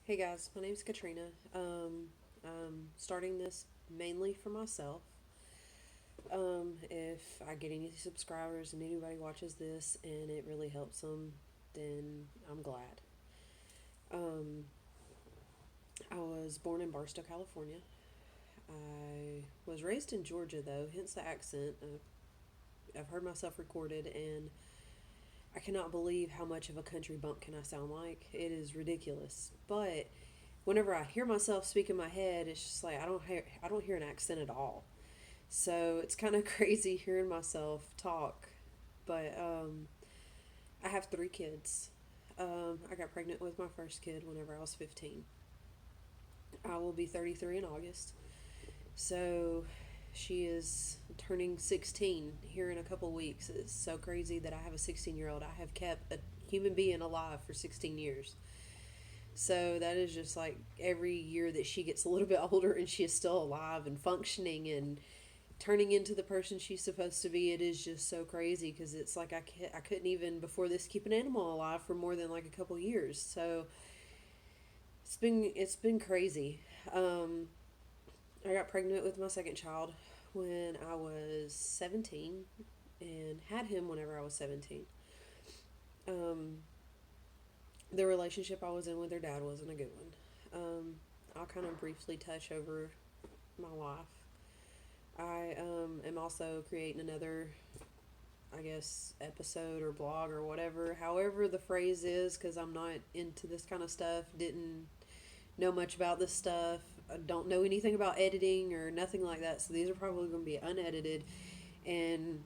Hey guys, my name's Katrina. I'm starting this mainly for myself. If I get any subscribers and anybody watches this and it really helps them, then I'm glad. Um, I was born in Barstow, California. I was raised in Georgia, though, hence the accent. I've heard myself recorded, and I cannot believe how much of a country bumpkin I sound like. It is ridiculous. But whenever I hear myself speak in my head, it's just like I don't hear an accent at all. So it's kind of crazy hearing myself talk. But I have three kids. I got pregnant with my first kid whenever I was 15. I will be 33 in August. So she is turning 16 here in a couple weeks. It's so crazy that I have a 16-year-old. I have kept a human being alive for 16 years. So that is just like every year that she gets a little bit older and she is still alive and functioning and turning into the person she's supposed to be. It is just so crazy because it's like I couldn't even before this keep an animal alive for more than like a couple years. So it's been crazy. Um, I got pregnant with my second child when I was 17 and had him whenever I was 17. Um, the relationship I was in with their dad wasn't a good one. I'll kind of briefly touch over my life. I am also creating another, I guess, episode or blog or whatever, however the phrase is, because I'm not into this kind of stuff, didn't know much about this stuff, I don't know anything about editing or nothing like that, so these are probably going to be unedited, and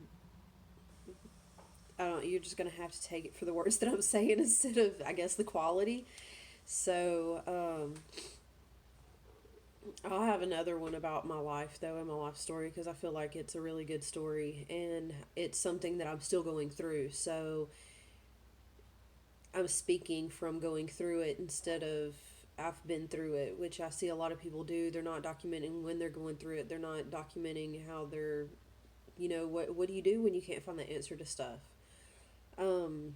I don't, you're just going to have to take it for the words that I'm saying instead of, I guess, the quality. So, I'll have another one about my life, though, and my life story, because I feel like it's a really good story, and it's something that I'm still going through, so I'm speaking from going through it instead of I've been through it, which I see a lot of people do. They're not documenting when they're going through it. They're not documenting how they're, what do you do when you can't find the answer to stuff? Um,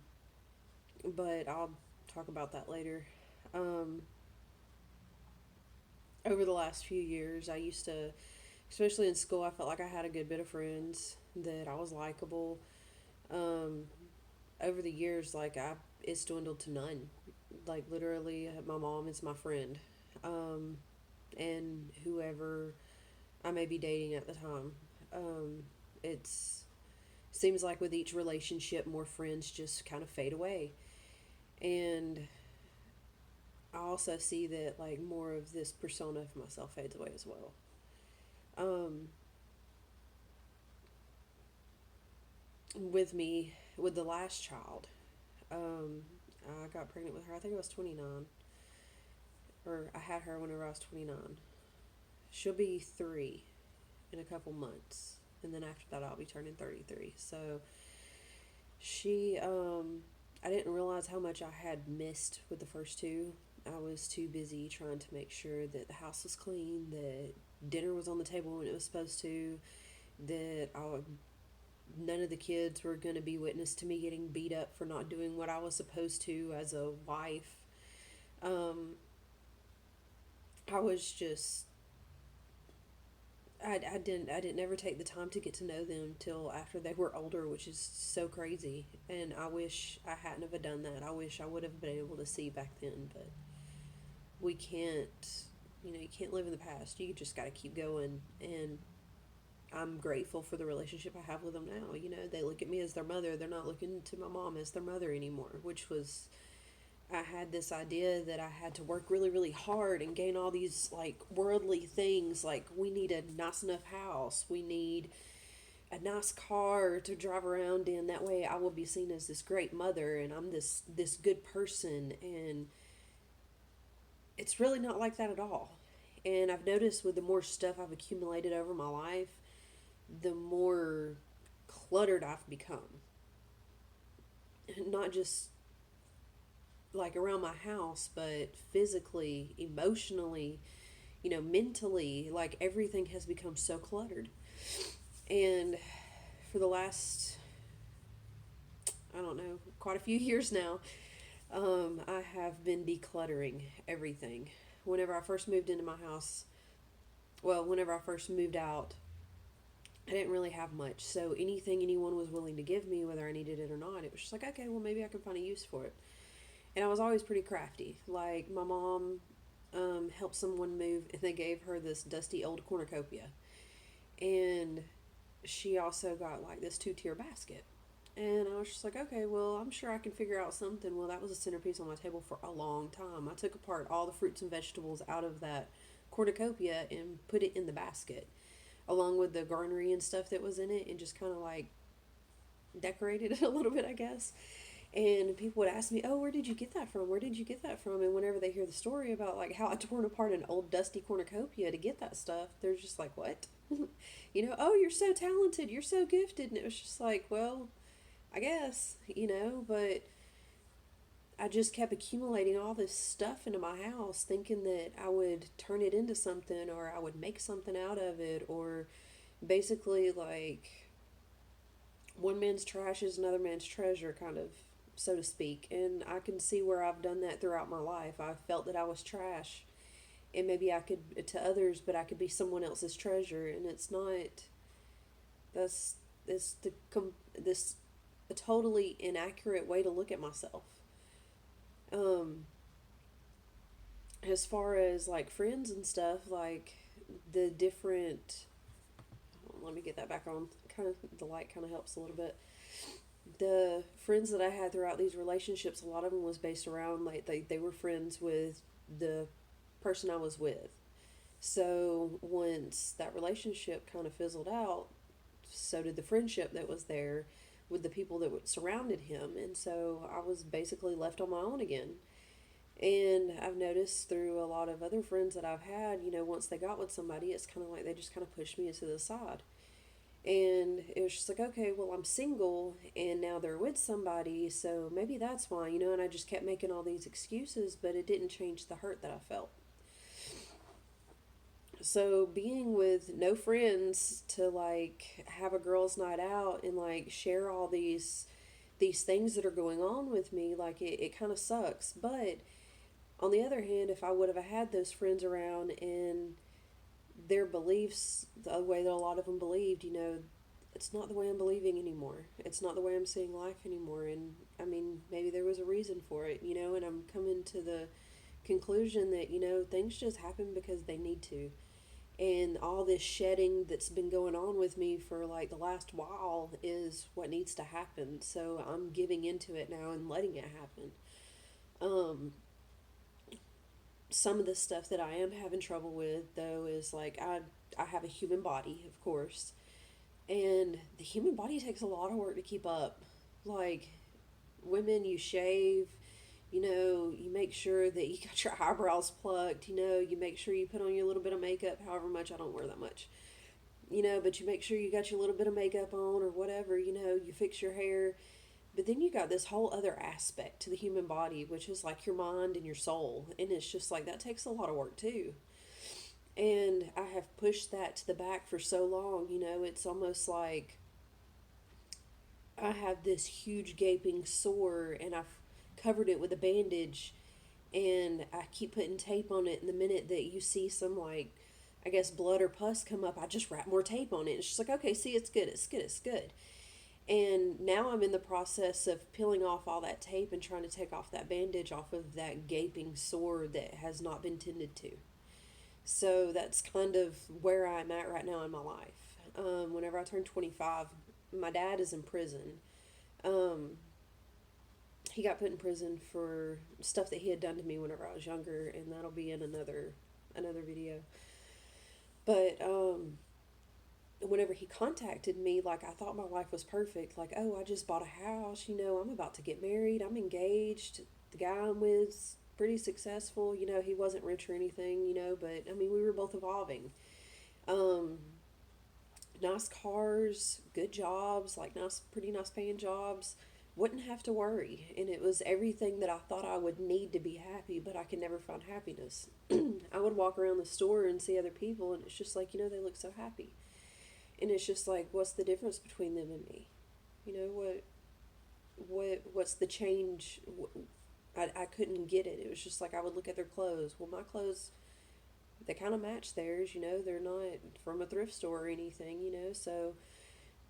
but I'll talk about that later. Um, Over the last few years, I used to, especially in school, I felt like I had a good bit of friends, that I was likable. Um, Over the years, it's dwindled to none. Like literally, my mom is my friend, um, and whoever I may be dating at the time. It's seems like with each relationship, more friends just kind of fade away, and I also see that like more of this persona of myself fades away as well. Um, with me, with the last child, um, I got pregnant with her. I think I was 29, or I had her whenever I was 29. She'll be 3 in a couple months, and then after that I'll be turning 33. So she I didn't realize how much I had missed with the first two. I was too busy trying to make sure that the house was clean, that dinner was on the table when it was supposed to, that none of the kids were going to be witness to me getting beat up for not doing what I was supposed to as a wife. um I was just I didn't ever take the time to get to know them till after they were older, which is so crazy. And I wish I hadn't have done that. I wish I would have been able to see back then, but we can't. You can't live in the past. You just got to keep going. And I'm grateful for the relationship I have with them now. They look at me as their mother. They're not looking to my mom as their mother anymore, which was I had this idea that I had to work really, really hard and gain all these like worldly things. Like, we need a nice enough house, we need a nice car to drive around in. That way, I will be seen as this great mother, and I'm this good person. And it's really not like that at all. And I've noticed with the more stuff I've accumulated over my life, the more cluttered I've become. Not just like around my house, but physically, emotionally, mentally, like everything has become so cluttered. And for the last, I don't know, quite a few years now, I have been been decluttering everything. Whenever I first moved into my house, whenever I first moved out, I didn't really have much. So anything anyone was willing to give me, whether I needed it or not, it was just like, okay, well, maybe I can find a use for it. And I was always pretty crafty. Like, my mom helped someone move, and they gave her this dusty old cornucopia. And she also got like this 2-tier basket. And I was just like, okay, well, I'm sure I can figure out something. Well, that was a centerpiece on my table for a long time. I took apart all the fruits and vegetables out of that cornucopia and put it in the basket, along with the garnery and stuff that was in it, and just kind of like decorated it a little bit, I guess. And people would ask me, "Oh, where did you get that from? Where did you get that from?" And whenever they hear the story about like how I torn apart an old dusty cornucopia to get that stuff, they're just like, "What?" "Oh, you're so talented. You're so gifted." And it was just like, well, I guess, but I just kept accumulating all this stuff into my house, thinking that I would turn it into something, or I would make something out of it, or basically like one man's trash is another man's treasure, kind of, so to speak. And I can see where I've done that throughout my life. I felt that I was trash, and maybe I could to others, but I could be someone else's treasure, and it's not. That's this a totally inaccurate way to look at myself. Um, as far as like friends and stuff, like the different. Let me get that back on. Kind of the light kind of helps a little bit. The friends that I had throughout these relationships, a lot of them was based around like they were friends with the person I was with. So once that relationship kind of fizzled out, so did the friendship that was there with the people that surrounded him. And so I was basically left on my own again. And I've noticed through a lot of other friends that I've had, once they got with somebody, it's kind of like they just kind of pushed me to the side. And it was just like, okay, well, I'm single and now they're with somebody, so maybe that's why, and I just kept making all these excuses, but it didn't change the hurt that I felt. So being with no friends to like have a girls' night out and like share all these things that are going on with me, like it kind of sucks. But on the other hand, if I would have had those friends around and their beliefs, the way that a lot of them believed, it's not the way I'm believing anymore. It's not the way I'm seeing life anymore. And I mean, maybe there was a reason for it, and I'm coming to the conclusion that, things just happen because they need to. And all this shedding that's been going on with me for like the last while is what needs to happen. So I'm giving into it now and letting it happen. Um, some of the stuff that I am having trouble with though is like I have a human body, of course, and the human body takes a lot of work to keep up. Like, women, you shave, you make sure that you got your eyebrows plucked, you make sure you put on your little bit of makeup, however much. I don't wear that much, but you make sure you got your little bit of makeup on or whatever, you fix your hair. But then you got this whole other aspect to the human body, which is like your mind and your soul. And it's just like that takes a lot of work too. And I have pushed that to the back for so long, it's almost like I have this huge gaping sore and I've covered it with a bandage and I keep putting tape on it. And the minute that you see some, like, I guess blood or pus come up, I just wrap more tape on it. It's just like, okay, see, it's good, it's good, it's good. And now I'm in the process of peeling off all that tape and trying to take off that bandage off of that gaping sore that has not been tended to. So that's kind of where I'm at right now in my life. Whenever I turn 25, my dad is in prison. Um, he got put in prison for stuff that he had done to me whenever I was younger, and that'll be in another video. But whenever he contacted me, like, I thought my life was perfect. Like, oh, I just bought a house, I'm about to get married, I'm engaged, the guy I'm with pretty successful, he wasn't rich or anything, but I mean, we were both evolving. Um, Nice cars, good jobs, like pretty nice paying jobs. Wouldn't have to worry. And it was everything that I thought I would need to be happy, but I could never find happiness. I would walk around the store and see other people, and it's just like, they look so happy. And it's just like, what's the difference between them and me? What's the change? I couldn't get it. It was just like I would look at their clothes. Well, my clothes, they kind of match theirs, you know. They're not from a thrift store or anything, you know. So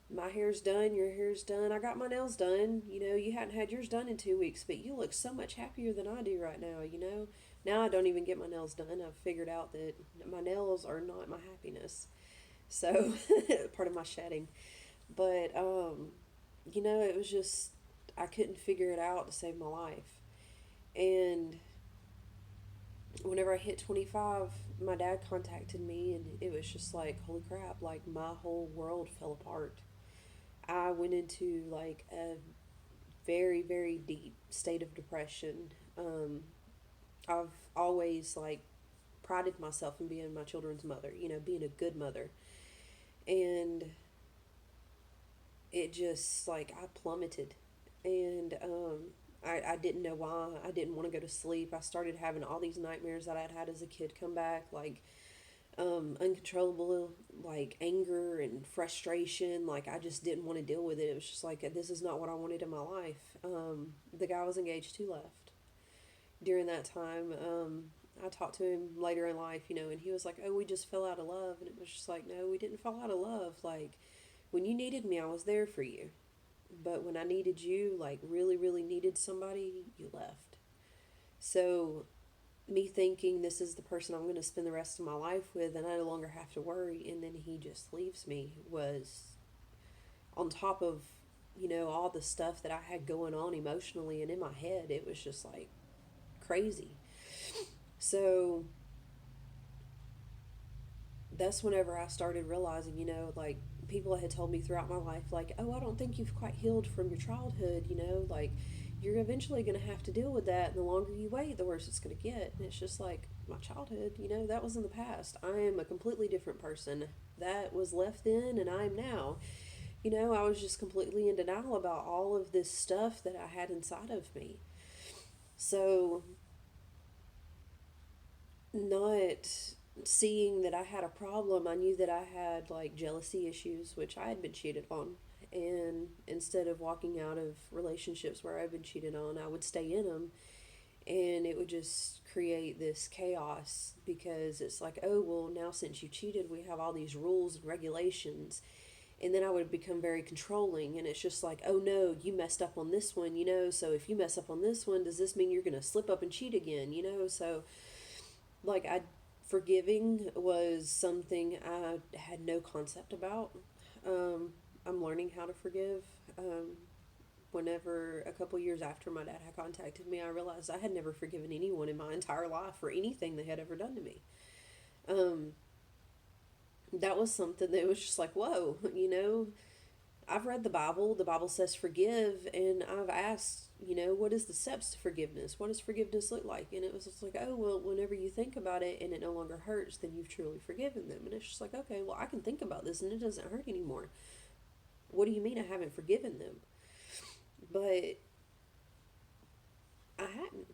my hair's done, your hair's done. I got my nails done. You know, you hadn't had yours done in 2 weeks, but you look so much happier than I do right now, you know. Now I don't even get my nails done. I've figured out that my nails are not my happiness. So, part of my shedding. But, you know, it was just, I couldn't figure it out to save my life. And whenever I hit 25, my dad contacted me, and it was just like, holy crap, like my whole world fell apart. I went into like a very, very deep state of depression. I've always like prided myself in being my children's mother, you know, being a good mother. And it just like I plummeted. And I didn't know why. I didn't want to go to sleep. I started having all these nightmares that I'd had as a kid come back, like uncontrollable like anger and frustration. Like I just didn't want to deal with it. It was just like this is not what I wanted in my life. The guy I was engaged to left during that time. I talked to him later in life, you know, and he was like, "Oh, we just fell out of love," and it was just like, "No, we didn't fall out of love. Like when you needed me, I was there for you, but when I needed you, like really, really needed somebody, you left." So me thinking this is the person I'm going to spend the rest of my life with and I no longer have to worry, and then he just leaves me, was on top of, you know, all the stuff that I had going on emotionally and in my head. It was just like crazy. So that's whenever I started realizing, you know, like people had told me throughout my life, like, oh, I don't think you've quite healed from your childhood, you know, like you're eventually going to have to deal with that. And the longer you wait, the worse it's going to get. And it's just like my childhood, you know, that was in the past. I am a completely different person. That was left then, and I am now. You know, I was just completely in denial about all of this stuff that I had inside of me. So, not seeing that I had a problem, I knew that I had like jealousy issues, which I had been cheated on. And instead of walking out of relationships where I've been cheated on, I would stay in them. And it would just create this chaos because it's like, oh, well, now since you cheated, we have all these rules and regulations. And then I would become very controlling. And it's just like, oh, no, you messed up on this one, you know? So if you mess up on this one, does this mean you're going to slip up and cheat again, you know? So like forgiving was something I had no concept about. I'm learning how to forgive. Whenever a couple years after my dad had contacted me, I realized I had never forgiven anyone in my entire life for anything they had ever done to me. Um, that was something that was just like, whoa, you know, I've read the Bible. The Bible says forgive, and I've asked, you know, what is the steps to forgiveness? What does forgiveness look like? And it was just like, oh, well, whenever you think about it and it no longer hurts, then you've truly forgiven them. And it's just like, okay, well, I can think about this and it doesn't hurt anymore. What do you mean I haven't forgiven them? But I hadn't,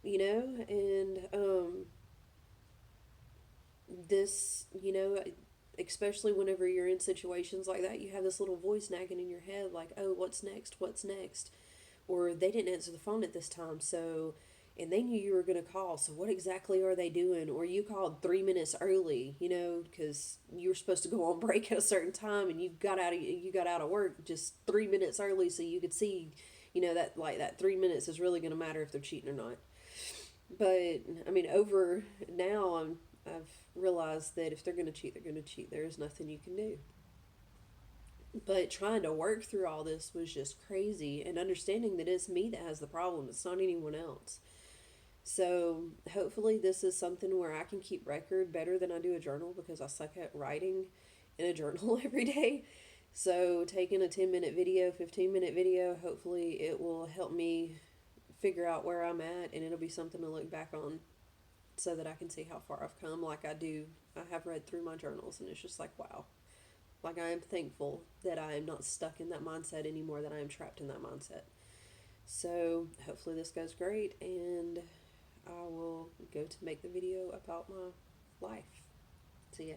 you know, and this, you know, especially whenever you're in situations like that, you have this little voice nagging in your head, like, oh, what's next? What's next? Or they didn't answer the phone at this time, so, and they knew you were going to call, so what exactly are they doing? Or you called 3 minutes early, you know, because you were supposed to go on break at a certain time, and you got out of work just 3 minutes early, so you could see, you know, that like that 3 minutes is really going to matter if they're cheating or not. But I mean, over now, I've realized that if they're going to cheat, they're going to cheat. There is nothing you can do. But trying to work through all this was just crazy, and understanding that it's me that has the problem, it's not anyone else. So hopefully this is something where I can keep record better than I do a journal, because I suck at writing in a journal every day. So taking a 10-minute video, 15-minute video, hopefully it will help me figure out where I'm at, and it'll be something to look back on so that I can see how far I've come. Like I do, I have read through my journals, and it's just like, wow. Like I am thankful that I am not stuck in that mindset anymore, that I am trapped in that mindset. So hopefully this goes great, and I will go to make the video about my life. See ya.